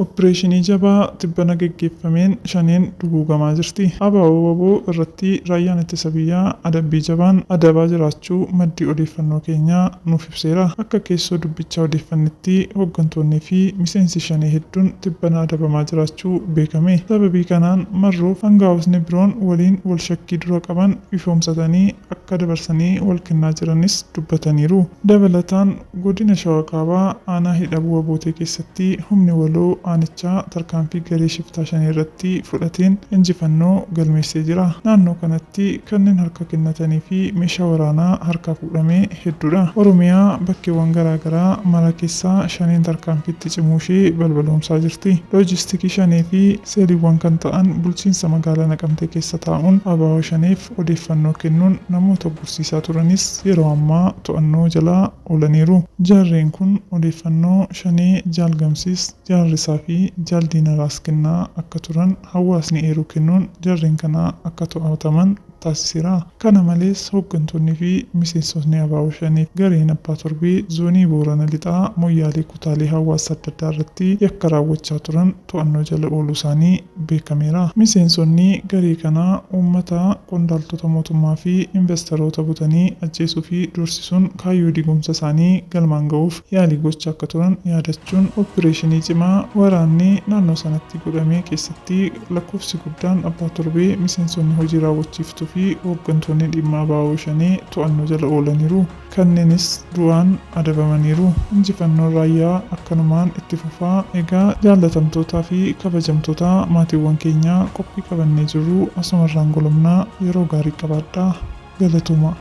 Opereeshinii jabaa tibbana gaggeeffameen shaneen duguugamaa jirti. ABO irratti raayyaan ittisa biyyaa adabbii jabaan adabaa jiraachuu maddii odeeffannoo keenyaa nuuf ibseera. Akka keessoo dubbichaa odeeffannetti hooggantoonnii fi miseensi shanee hedduun tibbana adabamaa jiraachuu beekame. Sababii kanaan marruuf hangaa'otni biroon waliin wal shakkii dura qaban ifoomsatanii akka dabarsanii wal kennaa jiranis dubbataniiru. Dabalataan godina Shawaa Kaabaa aanaa hidha bu'aa bootee keessatti humni waloo aanichaa tarkaanfii garee shiftaa shanee irratti fudhateen injifannoo galmeessee jira. Naannoo kanatti kanneen harka kennatanii fi meeshaa waraanaa harkaa fuudhamee hedduudha. Oromiyaa bakkeewwan garaagaraa mara keessaa shaneen tarkaanfiitti cimuu ishee balballoomsaa jirti. Loojistikii shanee fi seeliiwwan kan ta'an bulchiinsa magaalaa Naqamtee keessa taa'uun ABO shaneef odeeffannoo kennuun namoota gursiisaa turanis yeroo ammaa to'annoo jalaa oolaniiru. Jarreen kun odeeffannoo shanee jaalgamsiis jaarrisaa fi jaaldiinaraas kennaa akka turan hawaasni eeruu kennuun jarreen kana akka to'ataman taasiseera. Kana malees hooggantoonni fi miseensotni ABO shaniif gareen abbaa torbee zoonii Boorana Lixaa Moyyaalee kutaalee hawaasa adda addaa irratti yakka raawwachaa turan to'annoo jala ooluu isaanii beekameera. Miseensonni garee kanaa uummata qondaaltota mootummaa fi investoroota butanii ajjeesuu fi doorsisuun kaayyoo diigumsa isaanii galmaan ga'uuf yaalii gochaa akka turan yaadachuun opereeshinii cimaa waraanni naannoo sanatti godhamee keessatti lakkoofsi guddaan abbaa torbee miseensonni hojii raawwachiiftuu fi hooggantoonni dhimma ABO shanee to'annoo jala oolaniiru. Kanneenis du'aan adabamaniiru. Injifannoon raayyaa akkanumaan itti fufaa. Egaa jaallatamtootaa fi kabajamtoota maatiiwwan keenyaa qophii qabannee jirru asumarraan golomnaa yeroo gaarii qabaadhaa. Galatuma.